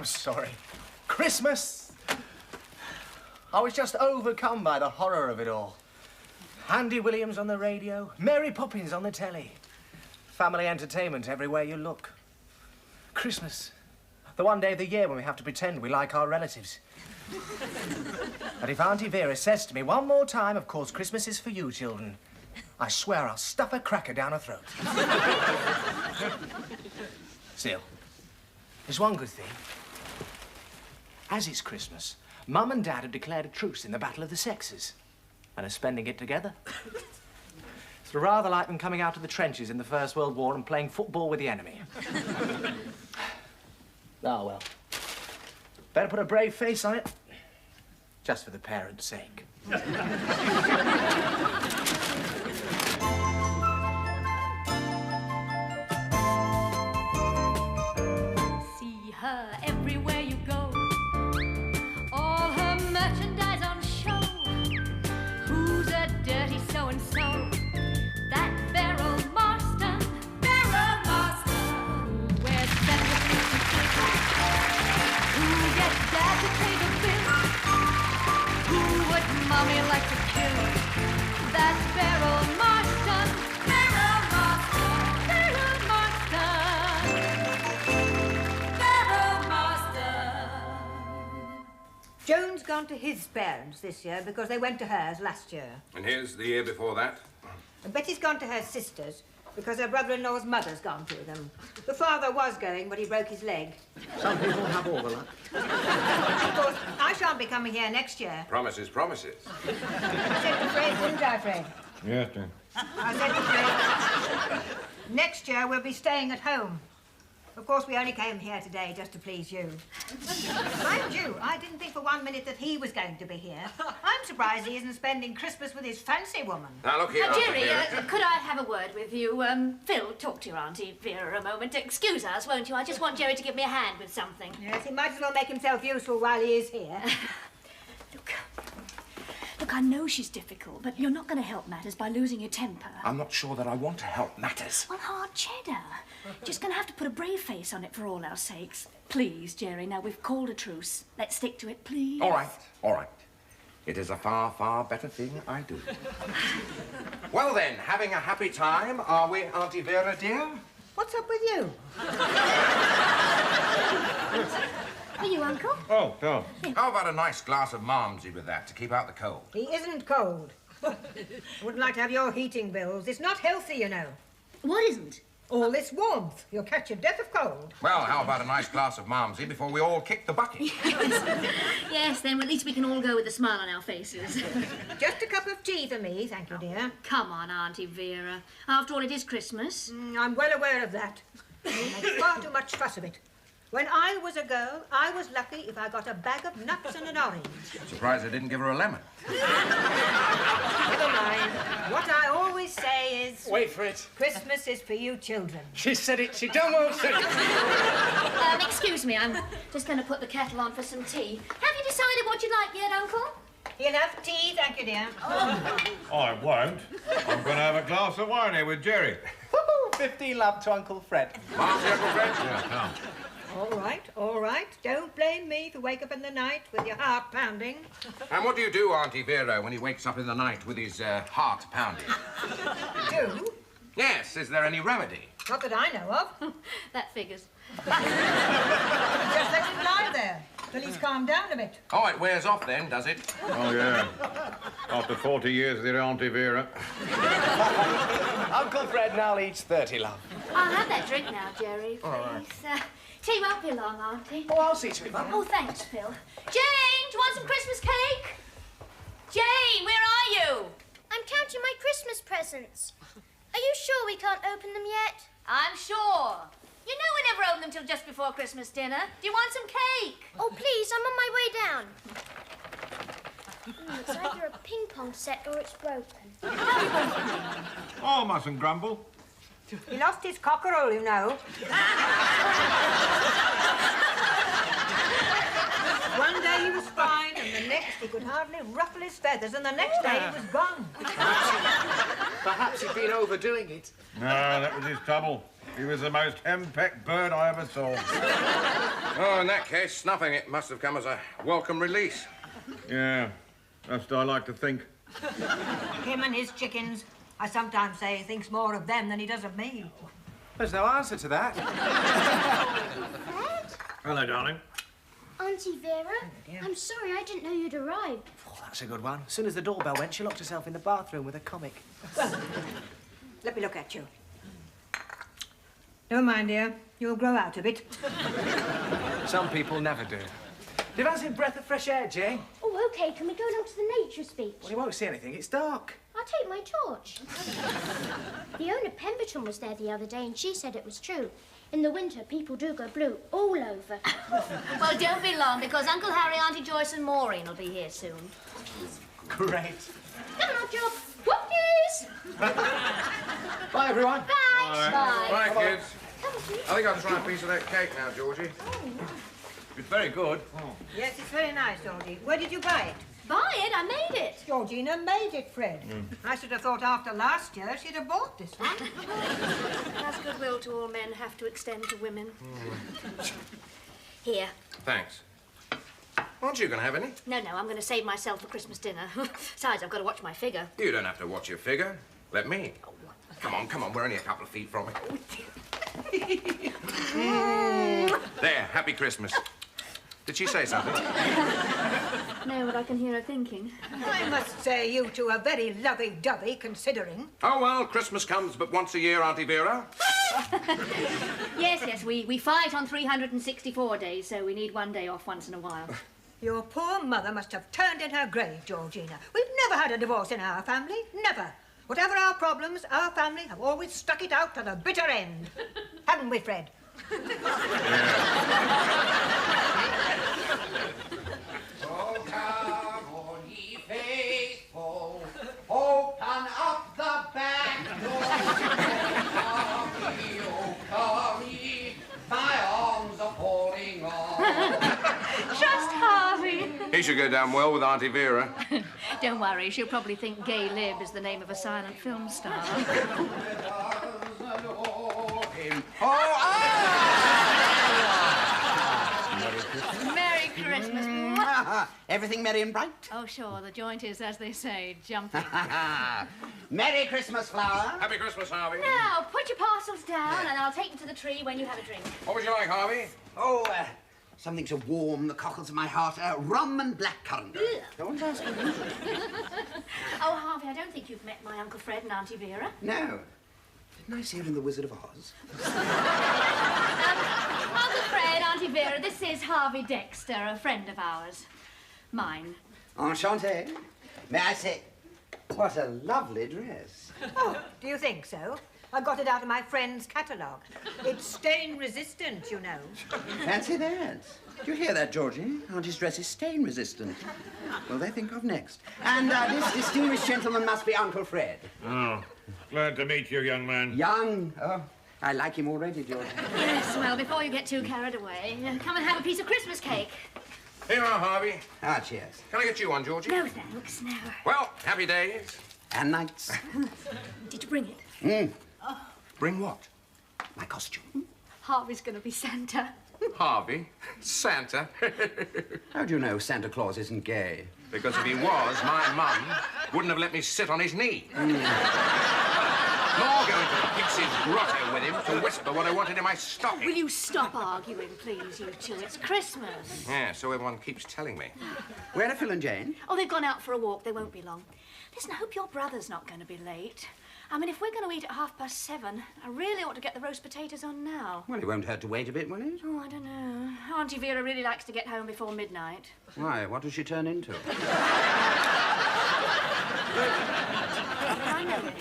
I'm sorry. Christmas! I was just overcome by the horror of it all. Andy Williams on the radio, Mary Poppins on the telly. Family entertainment everywhere you look. Christmas. The one day of the year when we have to pretend we like our relatives. But if Auntie Vera says to me one more time, of course, Christmas is for you, children, I swear I'll stuff a cracker down her throat. Still, there's one good thing. As it's Christmas, Mum and Dad have declared a truce in the battle of the sexes and are spending it together. It's rather like them coming out of the trenches in the First World War and playing football with the enemy. Oh, well. Better put a brave face on it, just for the parents' sake. See her everywhere you go, all her merchandise on show. Who's a dirty so-and-so? That BERYL MARSTON. BERYL MARSTON. Who wears sensitive who gets Dad to pay the bill? Who would Mommy like to kill? That's BERYL MARSTON. BERYL MARSTON. BERYL MARSTON. Joan's gone to his parents this year because they went to hers last year. And here's the year before that. And Betty's gone to her sister's because her brother-in-law's mother's gone to them. The father was going, but he broke his leg. Some people have all the luck. Of course, I shan't be coming here next year. Promises, promises. I said to Fred, didn't I, Fred? Yes, dear. I said to Fred, next year we'll be staying at home. Of course, we only came here today just to please you. Mind you, I didn't think for 1 minute that he was going to be here. I'm surprised he isn't spending Christmas with his fancy woman. Now, look here, Auntie Jerry, Vera. could I have a word with you? Phil, talk to your Auntie Vera a moment. Excuse us, won't you? I just want Jerry to give me a hand with something. Yes, he might as well make himself useful while he is here. Look, I know she's difficult, but you're not going to help matters by losing your temper. I'm not sure that I want to help matters. Well, hard cheddar. Just going to have to put a brave face on it for all our sakes. Please, Jerry, now we've called a truce. Let's stick to it, please. All right, all right. It is a far, far better thing I do. Well then, having a happy time, are we, Auntie Vera, dear? What's up with you? Are you, Uncle? Oh, Tom. How about a nice glass of Malmsey with that to keep out the cold? He isn't cold. I wouldn't like to have your heating bills. It's not healthy, you know. What isn't? All this warmth. You'll catch a death of cold. Well, how about a nice glass of Malmsey before we all kick the bucket? Yes, then at least we can all go with a smile on our faces. Just a cup of tea for me, thank you, dear. Come on, Auntie Vera. After all, it is Christmas. I'm well aware of that. You make far too much fuss of it. When I was a girl, I was lucky if I got a bag of nuts and an orange. Surprised I didn't give her a lemon. Never mind. What I always say is... Wait for it. Christmas is for you children. She said it. She done well said it. Excuse me, I'm just going to put the kettle on for some tea. Have you decided what you'd like yet, Uncle? He'll have tea, thank you, dear. I won't. I'm going to have a glass of wine here with Jerry. 15 love to Uncle Fred. Marcy, Uncle Fred? Yeah, Tom. All right. Don't blame me if you wake up in the night with your heart pounding. And what do you do, Auntie Vera, when he wakes up in the night with his heart pounding? Do? Yes, is there any remedy? Not that I know of. That figures. Just let him lie there till he's calmed down a bit. Oh, it wears off then, does it? Oh, yeah. After 40 years with your Auntie Vera. Uncle Fred now eats 30 love. I'll have that drink now, Jerry, please. Tea won't be long, Auntie. Oh, I'll see to it, Mum. Oh, thanks, Phil. Jane, do you want some Christmas cake? Jane, where are you? I'm counting my Christmas presents. Are you sure we can't open them yet? I'm sure. You know we never open them till just before Christmas dinner. Do you want some cake? Oh, please, I'm on my way down. It's either a ping pong set or it's broken. Oh, mustn't grumble. He lost his cockerel, you know. One day he was fine, and the next he could hardly ruffle his feathers, and the next day he was gone. Perhaps he'd been overdoing it. No, that was his trouble. He was the most henpecked bird I ever saw. Oh, in that case, snuffing it must have come as a welcome release. Yeah, that's what I like to think. Him and his chickens. I sometimes say he thinks more of them than he does of me. There's no answer to that. Fred? Hello, darling. Auntie Vera? I'm sorry, I didn't know you'd arrived. Oh, that's a good one. As soon as the doorbell went, she locked herself in the bathroom with a comic. Let me look at you. Don't mind, dear. You'll grow out a bit. Some people never do. Do you fancy a breath of fresh air, Jay? Oh, OK, can we go down to the nature speech? Well, you won't see anything. It's dark. I'll take my torch. The owner Pemberton was there the other day and she said it was true. In the winter, people do go blue all over. Well, don't be long, because Uncle Harry, Auntie Joyce and Maureen will be here soon. Great. Come on, Job. Whooppies! Bye, everyone. Bye. Bye. Right, kids. Come on, please. I think I'll try a piece of that cake now, Georgie. It's very good. Yes, it's very nice, Georgie. Where did you buy it? Buy it? I made it. Georgina made it, Fred. I should have thought after last year she'd have bought this one. As goodwill to all men have to extend to women. Here. Thanks. Aren't you going to have any? No, I'm going to save myself for Christmas dinner. Besides, I've got to watch my figure. You don't have to watch your figure. Let me. Come on. We're only a couple of feet from it. There, happy Christmas. Did she say something? No, but I can hear her thinking. I must say you two are very lovey-dovey, considering. Oh, well, Christmas comes but once a year, Auntie Vera. Yes, we fight on 364 days, so we need one day off once in a while. Your poor mother must have turned in her grave, Georgina. We've never had a divorce in our family. Never. Whatever our problems, our family have always stuck it out to the bitter end. Haven't we, Fred? Oh, come on, ye faithful, open up the back door. Oh, come ye, my arms are falling off. Trust Harvey. He should go down well with Auntie Vera. Don't worry, she'll probably think Gay Lib is the name of a silent film star. Merry Christmas. Everything merry and bright? Oh, sure, the joint is, as they say, jumping. Merry Christmas, Flower. Happy Christmas, Harvey. Now, put your parcels down and I'll take them to the tree when you have a drink. What would you like, Harvey? Oh, something to warm the cockles of my heart. Rum and blackcurrant. Don't ask me. Oh, Harvey, I don't think you've met my Uncle Fred and Auntie Vera. No. Didn't I see her in The Wizard of Oz? Uncle Fred, Auntie Vera, this is Harvey Dexter, a friend of ours. Mine. Enchanté. May I say, what a lovely dress. Oh, do you think so? I got it out of my friend's catalogue. It's stain-resistant, you know. Fancy that. Do you hear that, Georgie? Auntie's dress is stain-resistant. Will they think of next? And this distinguished gentleman must be Uncle Fred. Oh, glad to meet you, young man. Young? Oh, I like him already, Georgie. Yes, well, before you get too carried away, come and have a piece of Christmas cake. Here you are, Harvey. Ah, cheers. Can I get you one, Georgie? No, thanks, no. Well, happy days. And nights. Did you bring it? Bring what? My costume. Harvey's going to be Santa. Harvey? Santa? How do you know Santa Claus isn't gay? Because if he was, my mum wouldn't have let me sit on his knee. Nor go into the Pixies' grotto with him to whisper what I wanted in my stocking. Will you stop arguing, please, you two? It's Christmas. Yeah, so everyone keeps telling me. Where are Phil and Jane? Oh, they've gone out for a walk. They won't be long. Listen, I hope your brother's not going to be late. I mean, if we're going to eat at 7:30, I really ought to get the roast potatoes on now. Well, it won't hurt to wait a bit, will it? Oh, I don't know. Auntie Vera really likes to get home before midnight. Why? What does she turn into? I know it,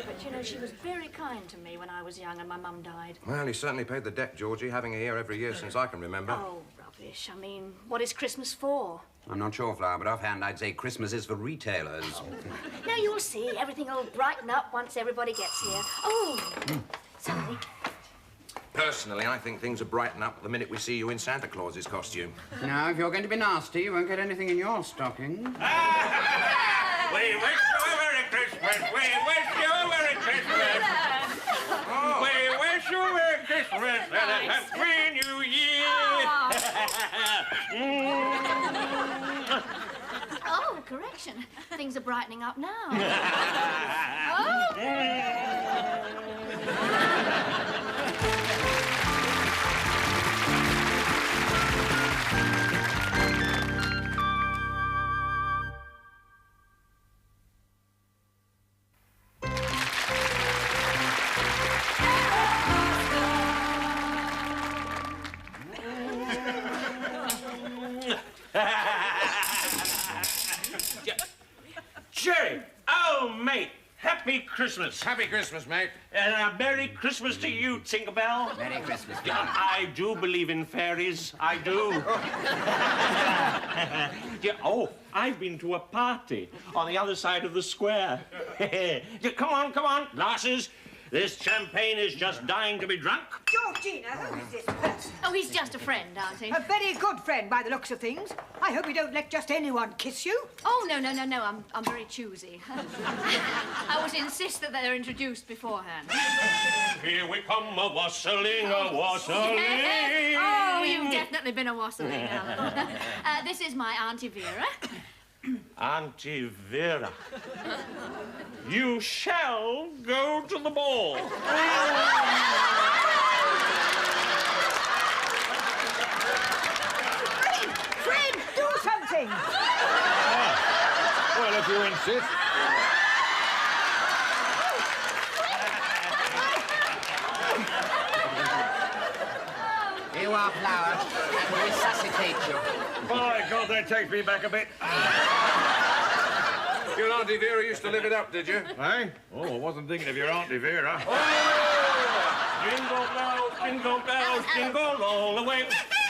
but, you know, she was very kind to me when I was young and my mum died. Well, he certainly paid the debt, Georgie, having her here every year since I can remember. Oh, rubbish. I mean, what is Christmas for? I'm not sure, Flower, but offhand I'd say Christmas is for retailers. Now you'll see. Everything will brighten up once everybody gets here. Oh, sorry. Personally, I think things will brighten up the minute we see you in Santa Claus's costume. Now, if you're going to be nasty, you won't get anything in your stocking. We wish you a Merry Christmas. We wish you a Merry Christmas. We wish you a nice. Happy New Year! Oh, correction. Things are brightening up now. Jerry! Oh, mate! Happy Christmas! Happy Christmas, mate. And a Merry Christmas to you, Tinkerbell. Merry Christmas. I do believe in fairies. I do. Oh, I've been to a party on the other side of the square. Come on, glasses. This champagne is just dying to be drunk. Georgina, who is this person? Oh, he's just a friend, Auntie. A very good friend by the looks of things. I hope you don't let just anyone kiss you. Oh, no. I'm very choosy. I would insist that they're introduced beforehand. Here we come, a-wassailing, a-wassailing. Oh, you've definitely been a wassailing, Alan. This is my Auntie Vera. Auntie Vera, you shall go to the ball. Fred, do something. Well, if you insist. Here you are, Flower. I will resuscitate you. By God, that takes me back a bit. Your Auntie Vera used to live it up, did you? Eh? Oh, I wasn't thinking of your Auntie Vera. Jingle bells, jingle all the way.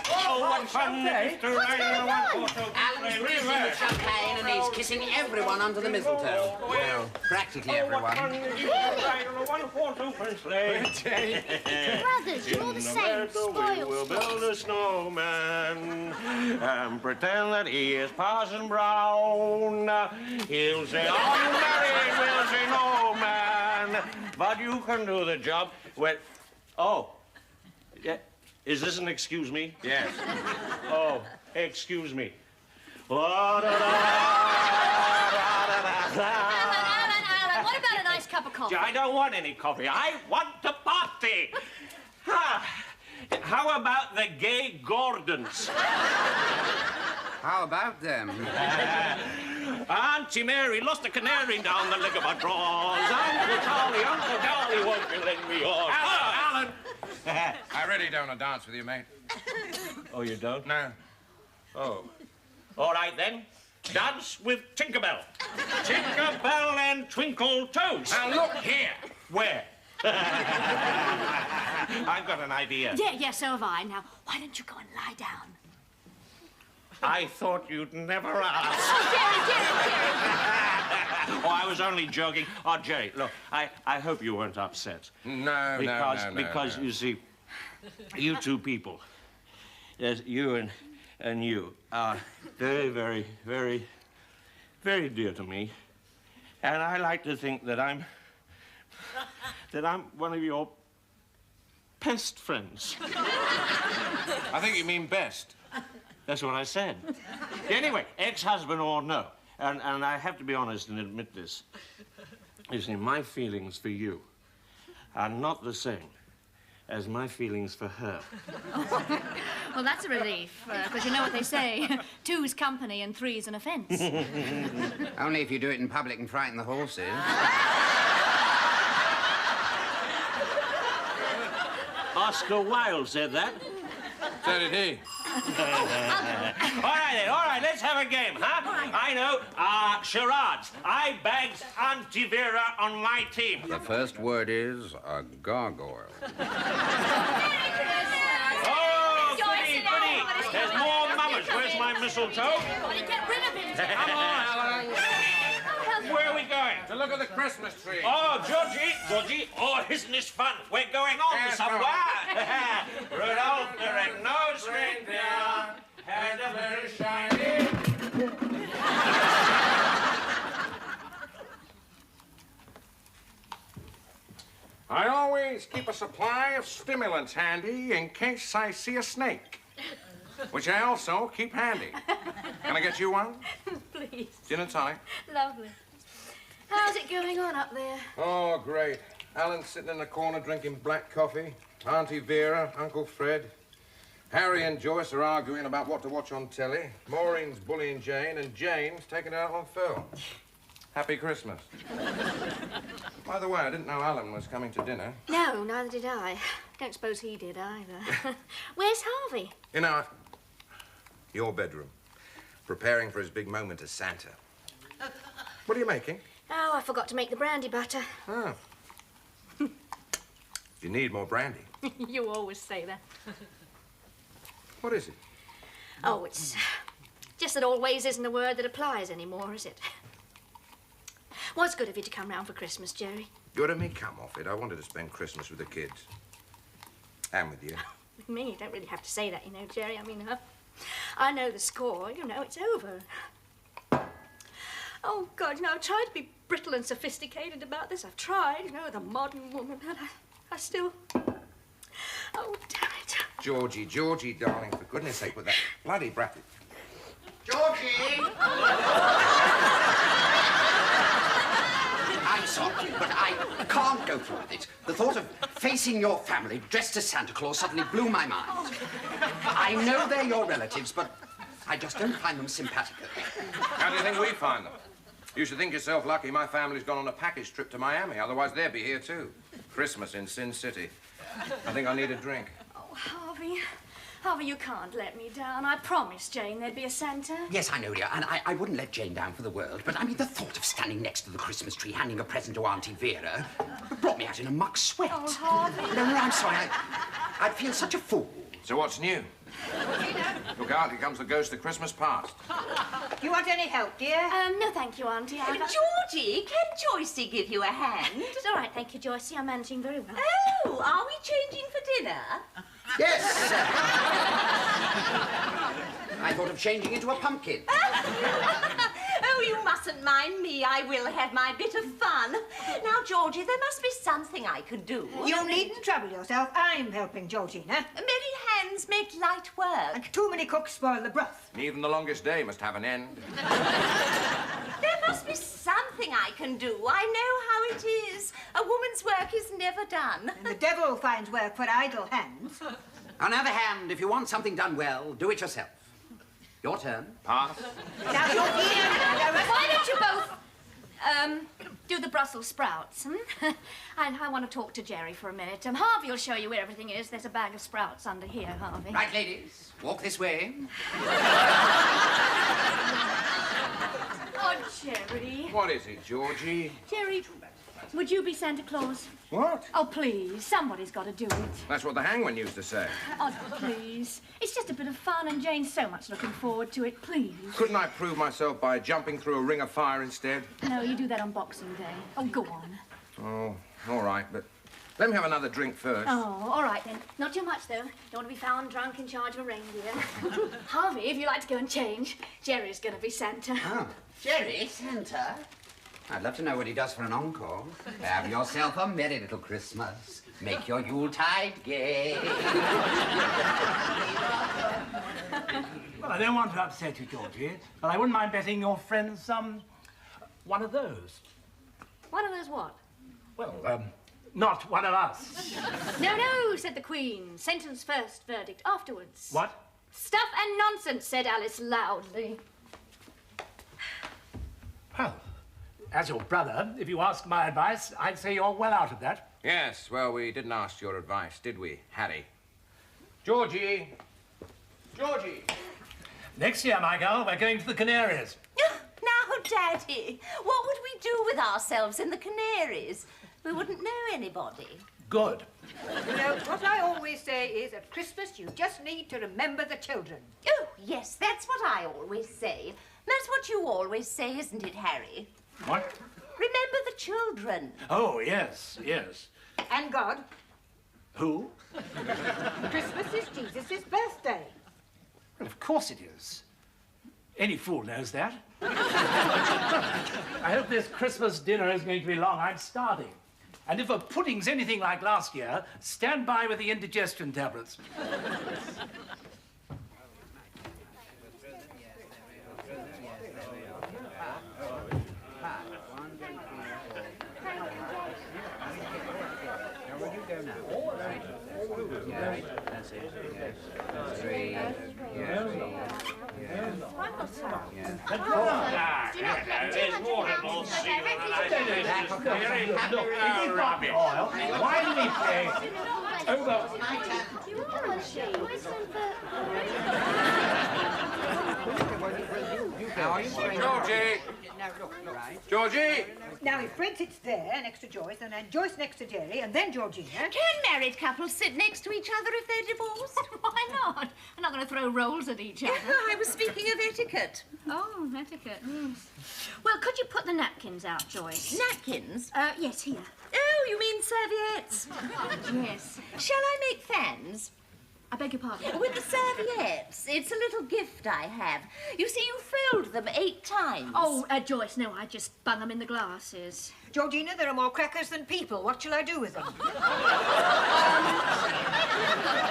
Oh, what fun it is to ride on a one-horse open Alan's sleigh. drinking the champagne and he's kissing everyone under the mistletoe. Well, practically Oh, what everyone. fun it is to ride on a one-horse open sleigh. Brothers, you're the same. We will Spoiled. build a snowman and pretend that he is Parson Brown. He'll say, "Are you married?" We'll say, "No, man." But you can do the job with... Oh. Yeah. Is this an excuse me? Yes. Oh, excuse me. Alan, what about a nice cup of coffee? I don't want any coffee. I want to party. How about the gay Gordons? How about them? Auntie Mary lost a canary down the leg of her drawers. Uncle Charlie, won't you lend me yours? Alan! I really don't want to dance with you, mate. Oh, you don't? No. Oh. All right, then. Dance with Tinkerbell. Tinkerbell and Twinkle Toes. Now, look here. Where? I've got an idea. Yeah, so have I. Now, why don't you go and lie down? I thought you'd never ask. Oh, Jerry. Oh, I was only joking. Oh, Jerry, look, I hope you weren't upset. No, Because, no. you see, you two people, yes, you and you, are very, very, very, very dear to me. And I like to think that I'm one of your pest friends. I think you mean best. That's what I said. Anyway, ex-husband or no, and I have to be honest and admit this. You see, my feelings for you are not the same as my feelings for her. Well, that's a relief, because you know what they say. Two's company and three's an offence. Only if you do it in public and frighten the horses. Oscar Wilde said that. So did he. All right, let's have a game, huh? I know, charades. I bags Auntie Vera on my team. The first word is a gargoyle. Oh, goody. There's more mamas. Where's my mistletoe? Get rid of him. Come on, Alan. Where are we going? To look at the Christmas tree. Oh, Georgie. Oh, isn't this fun? We're going on Yes, somewhere. Rudolph the red-nosed reindeer had a very shiny... I always always keep a supply of stimulants handy in case I see a snake, which I also keep handy. Can I get you one? Please. Gin and tonic. Lovely. How's it going on up there? Oh, great. Alan's sitting in the corner drinking black coffee. Auntie Vera, Uncle Fred. Harry and Joyce are arguing about what to watch on telly. Maureen's bullying Jane, and Jane's taking it out on Phil. Happy Christmas. By the way, I didn't know Alan was coming to dinner. No, neither did I. Don't suppose he did either. Where's Harvey? You know, your bedroom. Preparing for his big moment as Santa. What are you making? Oh, I forgot to make the brandy butter. Oh. You need more brandy. You always say that. What is it? Oh, it's just that always isn't a word that applies anymore, is it? What's good of you to come round for Christmas, Jerry? Good of me, come off it. I wanted to spend Christmas with the kids. And with you. With me, you don't really have to say that, you know, Jerry. I mean, I know the score. You know, it's over. Oh, God, you know, I've tried to be brittle and sophisticated about this. I've tried, you know, the modern woman, and I still... Oh, damn it. Georgie, Georgie, darling, for goodness sake, with that bloody brat... Georgie! I'm sorry, but I can't go through with it. The thought of facing your family dressed as Santa Claus suddenly blew my mind. I know they're your relatives, but I just don't find them sympathetic. How do you think we find them? You should think yourself lucky my family's gone on a package trip to Miami. Otherwise, they'd be here, too. Christmas in Sin City. I think I need a drink. Oh, Harvey. Harvey, you can't let me down. I promised Jane there'd be a Santa. Yes, I know, dear, and I wouldn't let Jane down for the world, but I mean, the thought of standing next to the Christmas tree handing a present to Auntie Vera brought me out in a muck sweat. Oh, Harvey. No, I'm sorry. I'd feel such a fool. So what's new? Look out, here comes the ghost of Christmas past. Do you want any help, dear? No, thank you, Auntie. Georgie, can Joycey give you a hand? It's all right, thank you, Joycey. I'm managing very well. Oh, are we changing for dinner? Yes! I thought of changing into a pumpkin. Oh, you mustn't mind me. I will have my bit of fun. Now, Georgie, there must be something I could do. You needn't trouble yourself. I'm helping Georgina. Merry hands make light work. And too many cooks spoil the broth. And even the longest day must have an end. There must be something I can do. I know how it is. A woman's work is never done. And the devil finds work for idle hands. On the other hand, if you want something done well, do it yourself. Your turn. Pass. Now, you're here. Why don't you both, do the Brussels sprouts, I want to talk to Jerry for a minute. Harvey will show you where everything is. There's a bag of sprouts under here, Harvey. Right, ladies, walk this way. Oh, Jerry. What is it, Georgie? Jerry, would you be Santa Claus? What? Oh, please. Somebody's got to do it. That's what the hangman used to say. Oh, please. It's just a bit of fun, and Jane's so much looking forward to it. Please. Couldn't I prove myself by jumping through a ring of fire instead? No, you do that on Boxing Day. Oh, go on. Oh, all right, but let me have another drink first. Oh, all right, then. Not too much, though. Don't want to be found drunk in charge of a reindeer. Harvey, if you'd like to go and change, Jerry's going to be Santa. Oh, Jerry, Santa? I'd love to know what he does for an encore. Have yourself a merry little Christmas. Make your Yuletide gay. Well, I don't want to upset you, Georgie, but I wouldn't mind betting your friends one of those. One of those what? Well, not one of us. No, no, said the Queen. Sentence first, verdict afterwards. What? Stuff and nonsense, said Alice loudly. Well, as your brother, if you ask my advice, I'd say you're well out of that. Yes, well, we didn't ask your advice, did we, Harry? Georgie! Georgie! Next year, my girl, we're going to the Canaries. Now, Daddy, what would we do with ourselves in the Canaries? We wouldn't know anybody. Good. You know, what I always say is at Christmas you just need to remember the children. Oh, yes, that's what I always say. That's what you always say, isn't it, Harry? What? Remember the children. Oh, yes, yes. And God. Who? Christmas is Jesus' birthday. Well, of course it is. Any fool knows that. I hope this Christmas dinner is going to be long. I'm starving. And if a pudding's anything like last year, stand by with the indigestion tablets. There's waterballs Why do we play over? Georgie! Georgie! Now, if Fred sits there next to Joyce, and then Joyce next to Jerry, and then Georgina... Can married couples sit next to each other if they're divorced? Why not? I'm not going to throw rolls at each other. I was speaking of etiquette. Oh, etiquette. Well, could you put the napkins out, Joyce? Napkins? Yes, here. Oh, you mean serviettes? Yes. Shall I make fans? I beg your pardon? With the serviettes. It's a little gift I have. You see, you filled them 8 times. Oh, Joyce, no, I just bung them in the glasses. Georgina, there are more crackers than people. What shall I do with them?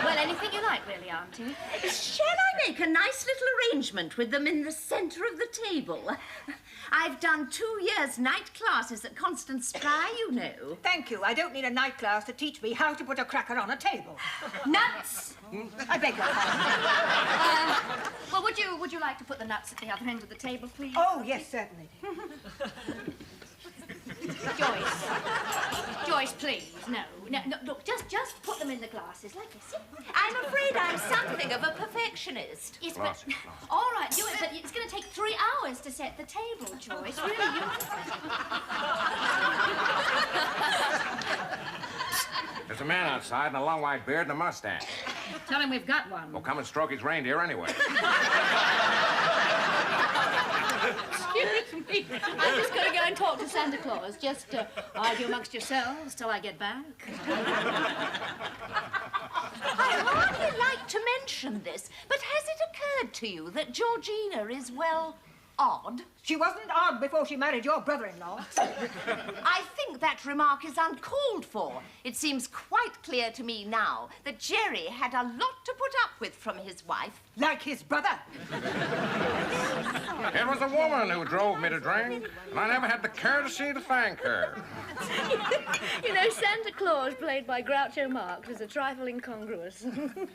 Well, anything you like, really, Auntie. Shall I make a nice little arrangement with them in the centre of the table? I've done 2 years' night classes at Constance Spry, you know. Thank you. I don't need a night class to teach me how to put a cracker on a table. Nuts! I beg your pardon. Well, would you like to put the nuts at the other end of the table, please? Oh, yes, certainly. Joyce, please, no, look, just put them in the glasses like this. I'm afraid I'm something of a perfectionist. Yes, but, all right, do it, but it's going to take 3 hours to set the table, Joyce, really, There's a man outside in a long white beard and a mustache. Tell him we've got one. Well, come and stroke his reindeer anyway. Excuse me, I'm just going to go and talk to Santa Claus. Just argue amongst yourselves till I get back. I hardly like to mention this, but has it occurred to you that Georgina is, well, odd? She wasn't odd before she married your brother-in-law. I think that remark is uncalled for. It seems quite clear to me now that Jerry had a lot to put up with from his wife. Like his brother. It was a woman who drove me to drink, and I never had the courtesy to thank her. You know, Santa Claus, played by Groucho Marx, is a trifle incongruous.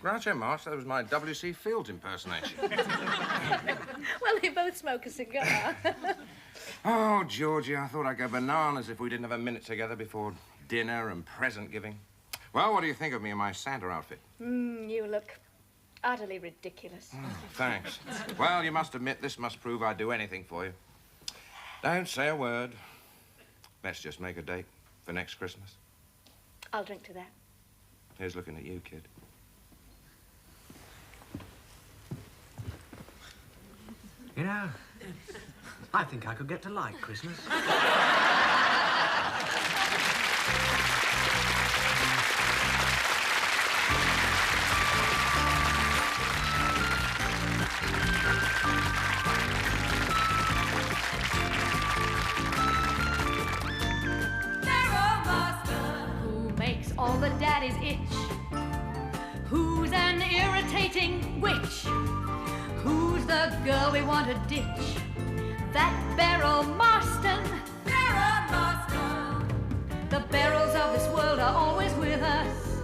Groucho Marx, that was my W.C. Fields impersonation. Well, they both smoke a cigar. Oh, Georgie, I thought I'd go bananas if we didn't have a minute together before dinner and present giving. Well, what do you think of me in my Santa outfit? You look utterly ridiculous. Thanks. Well, you must admit this must prove I'd do anything for you. Don't say a word. Let's just make a date for next Christmas. I'll drink to that. Here's looking at you, kid. You know, I think I could get to like Christmas. Who makes all the daddies itch? Who's an irritating witch? Who's the girl we want to ditch? That BERYL Marston. BERYL Marston. The Beryls of this world are always with us.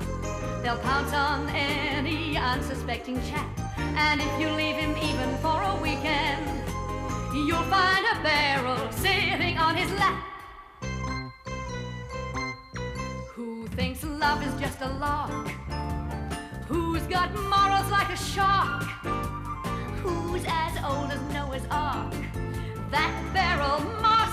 They'll pounce on any unsuspecting chap. And if you leave him even for a weekend, you'll find a Beryl sitting on his lap. Who thinks love is just a lark? Who's got morals like a shark? Who's as old as Noah's Ark? That BERYL Marston.